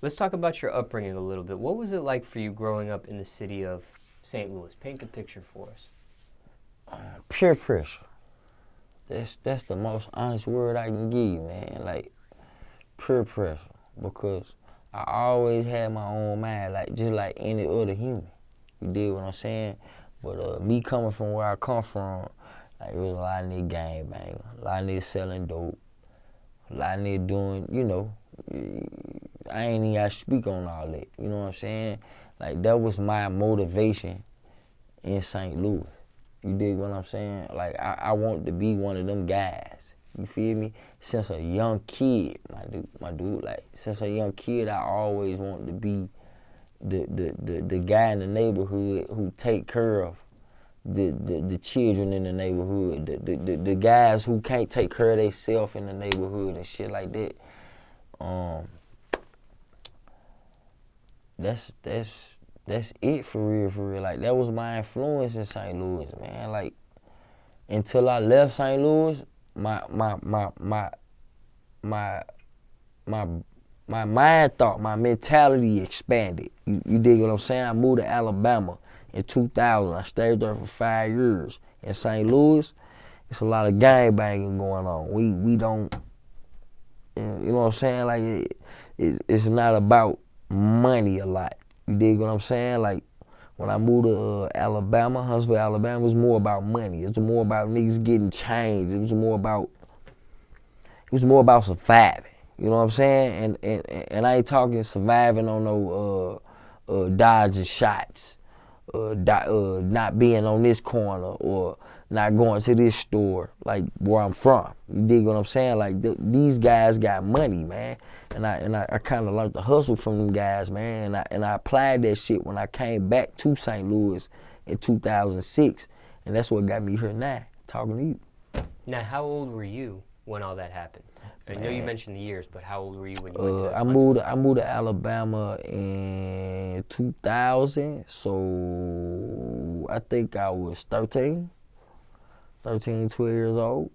Let's talk about your upbringing a little bit. What was it like for you growing up in the city of St. Louis? Paint the picture for us. Peer pressure. That's the most honest word I can give you, man. Like, peer pressure. Because I always had my own mind, like just like any other human. You dig what I'm saying? But me coming from where I come from, like, it was a lot of niggas gangbanging, a lot of niggas selling dope, a lot of niggas doing, you know, I ain't even gotta speak on all that. You know what I'm saying? Like, that was my motivation in St. Louis. You dig what I'm saying? Like, I want to be one of them guys. You feel me? Since a young kid, my dude, like, since a young kid, I always wanted to be the guy in the neighborhood who take care of the children in the neighborhood, the guys who can't take care of themselves in the neighborhood and shit like that. That's it for real. Like, that was my influence in St. Louis, man. Like, until I left St. Louis, my mind thought, my mentality expanded. You dig what I'm saying? I moved to Alabama in 2000. I stayed there for 5 years. In St. Louis, it's a lot of gangbanging going on. We don't, you know what I'm saying? Like, it's not about money a lot. You dig what I'm saying? Like, when I moved to Alabama, Huntsville, Alabama, it was more about money. It was more about niggas getting changed. It was more about surviving. You know what I'm saying? And I ain't talking surviving on no dodging shots, not being on this corner or not going to this store, like where I'm from. You dig what I'm saying? Like, these guys got money, man. And I kind of learned to hustle from them guys, man. And I applied that shit when I came back to St. Louis in 2006. And that's what got me here now, talking to you. Now, how old were you when all that happened? I know you mentioned the years, but how old were you when you went to I moved to Alabama in 2000, so I think I was 13, 12 years old.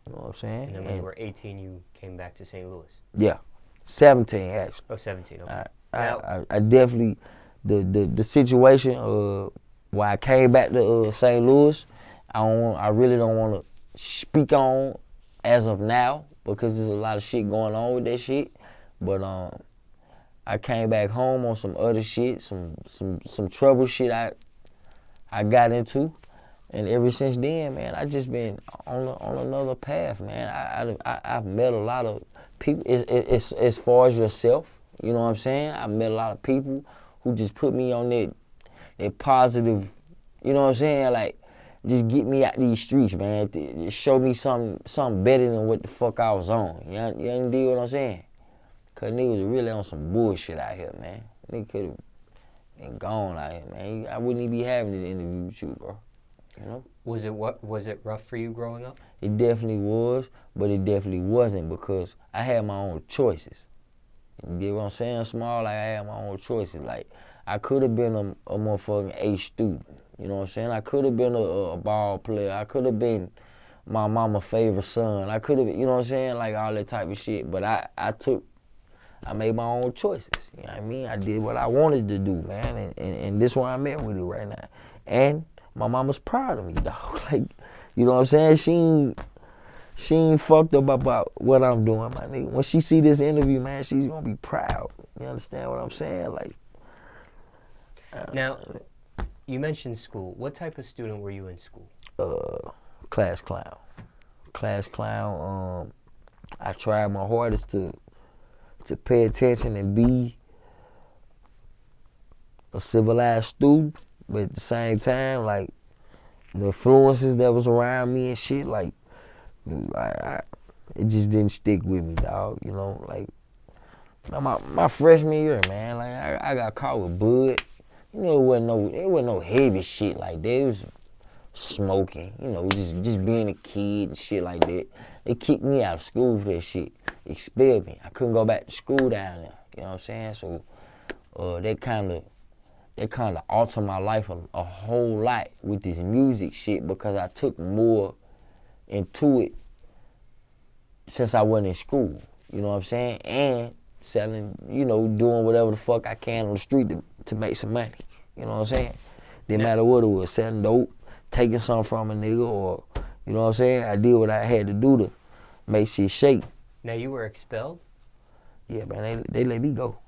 You know what I'm saying? And then when you were 18, you came back to St. Louis? Yeah, 17 actually. Oh, 17, okay. I definitely, the situation why I came back to St. Louis, I really don't want to speak on as of now, because there's a lot of shit going on with that shit. But I came back home on some other shit, some trouble shit I got into. And ever since then, man, I just been on another path, man. I've met a lot of people. It's as far as yourself, you know what I'm saying? I met a lot of people who just put me on that positive, you know what I'm saying? Like, just get me out these streets, man. Just show me something better than what the fuck I was on. You understand what I'm saying? Cause niggas was really on some bullshit out here, man. Nigga could have been gone out here, man. I wouldn't even be having this interview with you, bro. You know? Was it rough for you growing up? It definitely was, but it definitely wasn't, because I had my own choices. You get what I'm saying, Small? Like, I had my own choices. Like, I could have been a motherfucking A student. You know what I'm saying? I could have been a ball player. I could have been my mama's favorite son. I could have, you know what I'm saying? Like, all that type of shit. But I made my own choices. You know what I mean? I did what I wanted to do, man. And this where I'm at with it right now. And my mama's proud of me, dog. Like, you know what I'm saying? She ain't fucked up about what I'm doing, my nigga. When she see this interview, man, she's gonna be proud. You understand what I'm saying? Like, now, you mentioned school. What type of student were you in school? Class clown. Class clown. I tried my hardest to pay attention and be a civilized student, but at the same time, like, the influences that was around me and shit, like it just didn't stick with me, dog. You know, like, my freshman year, man, like, I got caught with bud. You know, it wasn't no heavy shit like that. It was smoking, you know, just being a kid and shit like that. They kicked me out of school for that shit. Expelled me. I couldn't go back to school down there. You know what I'm saying? So that kind of altered my life a whole lot with this music shit, because I took more into it since I wasn't in school. You know what I'm saying? And selling, doing whatever the fuck I can on the street to make some money. You know what I'm saying? Didn't matter what it was, selling dope, taking something from a nigga, or, you know what I'm saying? I did what I had to do to make shit shake. Now, you were expelled? Yeah, man, they let me go.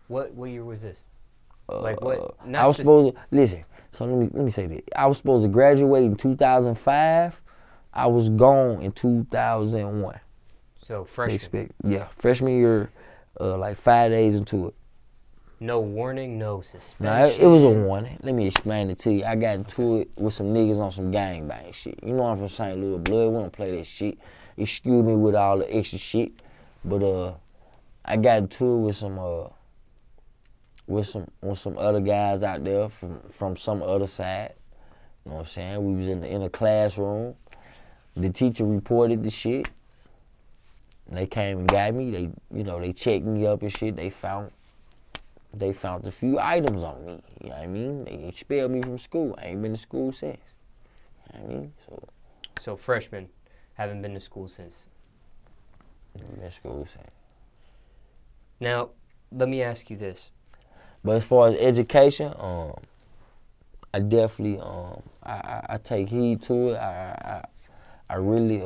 What year was this? Like what? I was supposed to, listen, so let me say this. I was supposed to graduate in 2005. I was gone in 2001. So freshman? Freshman year, like 5 days into it. No warning, no suspension? Nah, it was a warning. Let me explain it to you. I got into it with some niggas on some gangbang shit. You know I'm from St. Louis blood. We don't play that shit. Excuse me with all the extra shit. But I got into it with some other guys out there from some other side. You know what I'm saying? We was in a classroom. The teacher reported the shit. And they came and got me. They checked me up and shit. They found a few items on me. You know what I mean? They expelled me from school. I ain't been to school since. You know what I mean? So freshman, haven't been to school since. Been to school since. Now, let me ask you this. But as far as education, I definitely I take heed to it. I really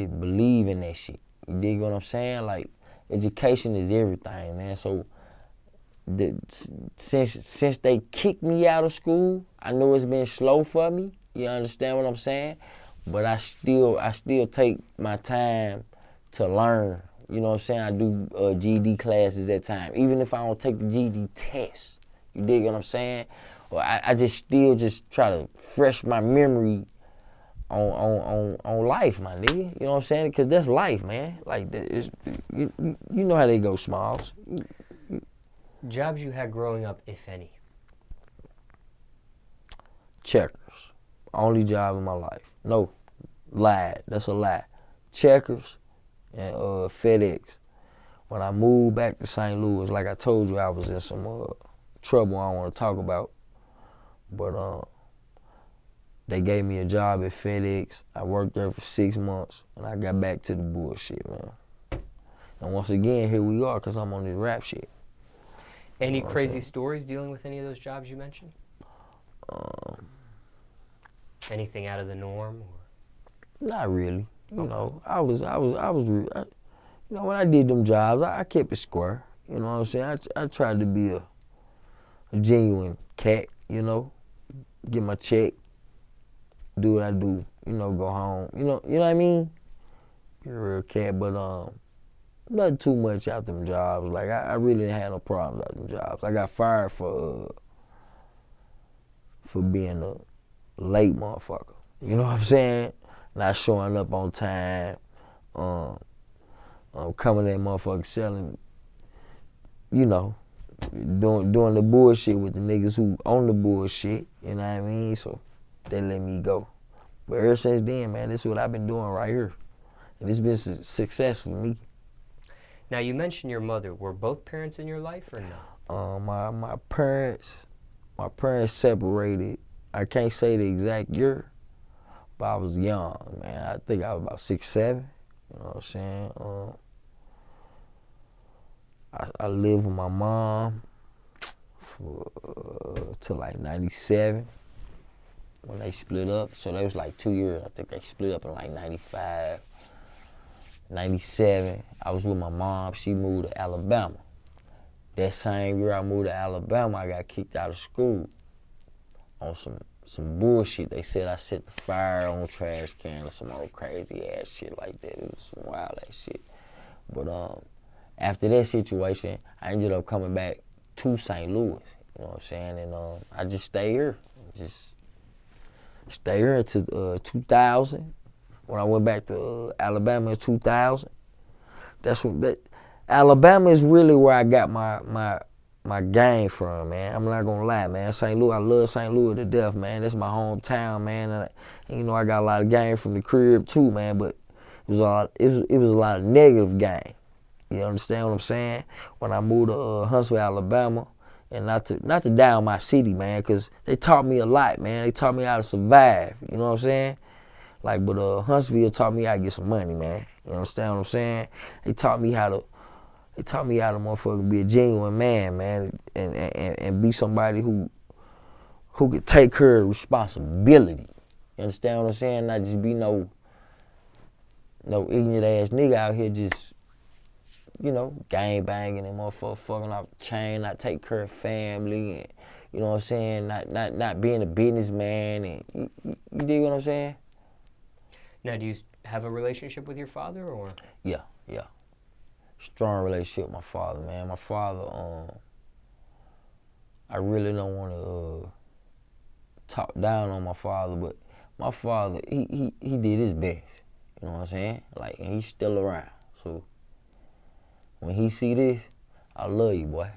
believe in that shit. You dig what I'm saying? Like, education is everything, man. So since they kicked me out of school, I know it's been slow for me. You understand what I'm saying? But I still take my time to learn. You know what I'm saying? I do GED classes at time, even if I don't take the GED test. You dig what I'm saying? Or I still try to fresh my memory on life, my nigga. You know what I'm saying? Because that's life, man. Like, you know how they go, Smallz. Jobs you had growing up, if any? Checkers. Only job in my life. No, lied. That's a lie. Checkers and FedEx. When I moved back to St. Louis, like I told you, I was in some trouble I don't want to talk about. But they gave me a job at FedEx. I worked there for 6 months, and I got back to the bullshit, man. And once again, here we are, because I'm on this rap shit. Any crazy stories dealing with any of those jobs you mentioned? Anything out of the norm? Or? Not really. You know, I was when I did them jobs, I kept it square. You know what I'm saying? I tried to be a genuine cat, you know, get my check, do what I do, you know, go home. You know what I mean? Be a real cat, but nothing too much out them jobs. Like, I really didn't have no problems out them jobs. I got fired for being a late motherfucker. You know what I'm saying? Not showing up on time, coming in motherfucker selling, you know, doing the bullshit with the niggas who own the bullshit, you know what I mean? So they let me go. But ever since then, man, this is what I've been doing right here. And it's been success for me. Now, you mentioned your mother. Were both parents in your life or no? My parents separated. I can't say the exact year, but I was young, man. I think I was about 6, 7. You know what I'm saying? I lived with my mom till like 97 when they split up. So that was like 2 years. I think they split up in like 95, 97. I was with my mom. She moved to Alabama. That same year I moved to Alabama, I got kicked out of school on some bullshit. They said I set the fire on a trash can or some old crazy ass shit like that. It was some wild ass shit. But after that situation, I ended up coming back to St. Louis. You know what I'm saying? And I just stayed here. Just stayed here until 2000. When I went back to Alabama in 2000, Alabama is really where I got my game from, man. I'm not gonna lie, man. St. Louis, I love St. Louis to death, man. That's my hometown, man. And you know, I got a lot of game from the crib too, man. But it was a lot of negative game. You understand what I'm saying? When I moved to Huntsville, Alabama, and not to down my city, man, because they taught me a lot, man. They taught me how to survive. You know what I'm saying? Like, but Huntsville taught me how to get some money, man. You understand what I'm saying? They taught me how to motherfucker be a genuine man, and be somebody who could take care of responsibility. You understand what I'm saying? Not just be no ignorant ass nigga out here just, gang banging and motherfucker fucking off the chain, not take care of family, and you know what I'm saying, not being a businessman, and you dig what I'm saying? Now, do you have a relationship with your father, or? Yeah. Strong relationship with my father, man. My father, I really don't want to talk down on my father, but my father, he did his best. You know what I'm saying? Like, and he's still around. So when he see this, I love you, boy.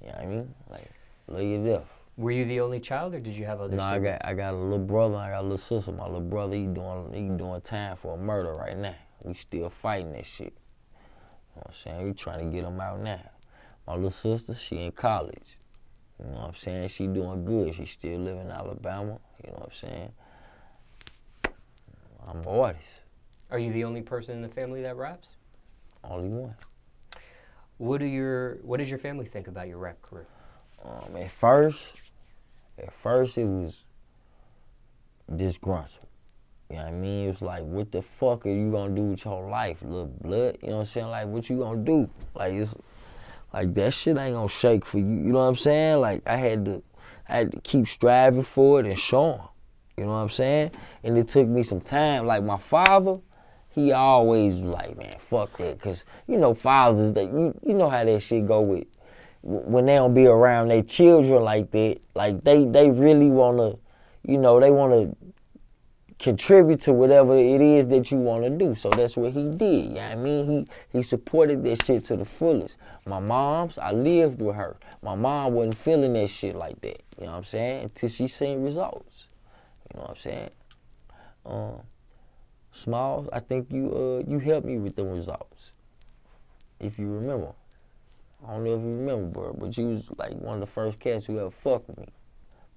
You know what I mean? Like, love you to death. Were you the only child, or did you have other siblings? No, I got a little brother, I got a little sister. My little brother, he doing time for a murder right now. We still fighting that shit. You know what I'm saying? We trying to get him out now. My little sister, she in college. You know what I'm saying? She doing good. She still live in Alabama. You know what I'm saying? I'm an artist. Are you the only person in the family that raps? Only one. What does your family think about your rap career? At first it was disgruntled. You know what I mean? It was like, what the fuck are you gonna do with your life, little blood? You know what I'm saying? Like, what you gonna do? Like, it's like that shit ain't gonna shake for you. You know what I'm saying? Like, I had to keep striving for it and show 'em. You know what I'm saying? And it took me some time. Like, my father, he always was like, man, fuck that. Cause fathers, you know how that shit go with when they don't be around their children like that. Like, they really wanna, they wanna contribute to whatever it is that you want to do. So that's what he did. You know what I mean? He supported that shit to the fullest. My mom's, I lived with her. My mom wasn't feeling that shit like that. You know what I'm saying? Until she seen results. You know what I'm saying? Smallz, I think you helped me with the results. If you remember. I don't know if you remember, bro, but you was like one of the first cats who ever fucked with me.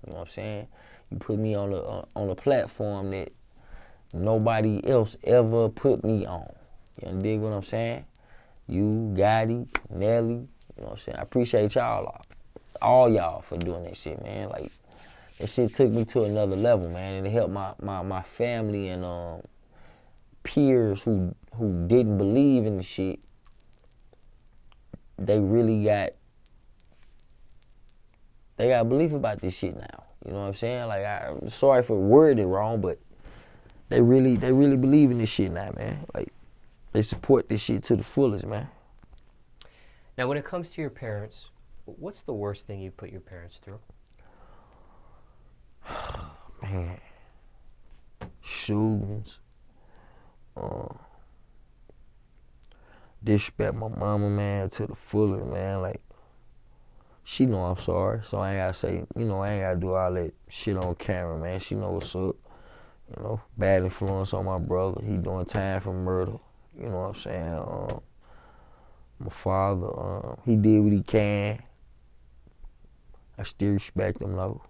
You know what I'm saying? You put me on a platform that nobody else ever put me on. You dig what I'm saying? You, Gotti, Nelly, you know what I'm saying? I appreciate all y'all for doing that shit, man. Like, that shit took me to another level, man, and it helped my family and peers who didn't believe in the shit. They really got belief about this shit now. You know what I'm saying? Like, I'm sorry for wording it wrong, but they really believe in this shit now, man. Like, they support this shit to the fullest, man. Now, when it comes to your parents, what's the worst thing you put your parents through? Man, shootings, disrespect my mama, man, to the fullest, man. Like, she know I'm sorry, so I ain't gotta say, I ain't gotta do all that shit on camera, man. She know what's up. Bad influence on my brother. He doing time for murder. You know what I'm saying? My father, he did what he can. I still respect him though.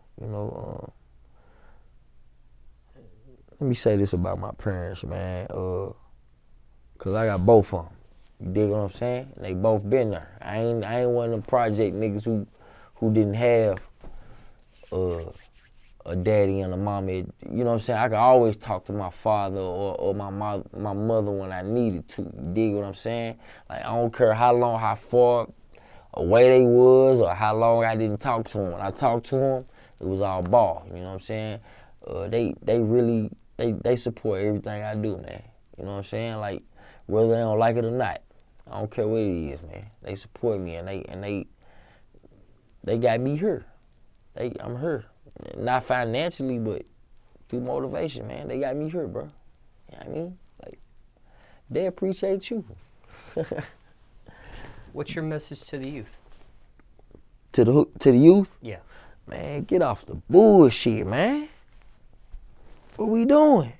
Let me say this about my parents, man. Cause I got both of them. You dig what I'm saying? They both been there. I ain't one of them project niggas who didn't have a daddy and a mommy. You know what I'm saying? I could always talk to my father or my mother when I needed to. You dig what I'm saying? Like, I don't care how far away they was or how long I didn't talk to them. When I talked to them, it was all ball. You know what I'm saying? They really support everything I do, man. You know what I'm saying? Like, whether they don't like it or not, I don't care what it is, man. They support me and they got me here. I'm here. Not financially, but through motivation, man. They got me here, bro. You know what I mean? Like, they appreciate you. What's your message to the youth? To the youth? Yeah. Man, get off the bullshit, man. What we doing?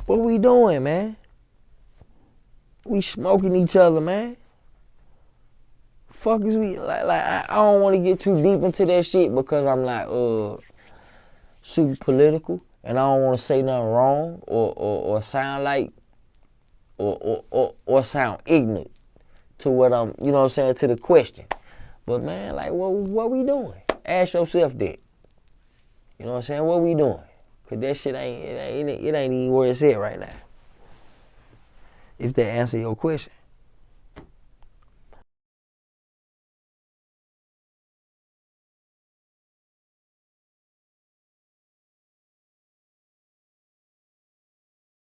What we doing, man? We smoking each other, man. Fuck is we like I don't want to get too deep into that shit because I'm not super political, and I don't want to say nothing wrong or sound like or sound ignorant to what I'm, you know what I'm saying, to the question. But man, like, what we doing? Ask yourself that. You know what I'm saying? What we doing? Cause that shit ain't even where it's at right now. If that answer your question.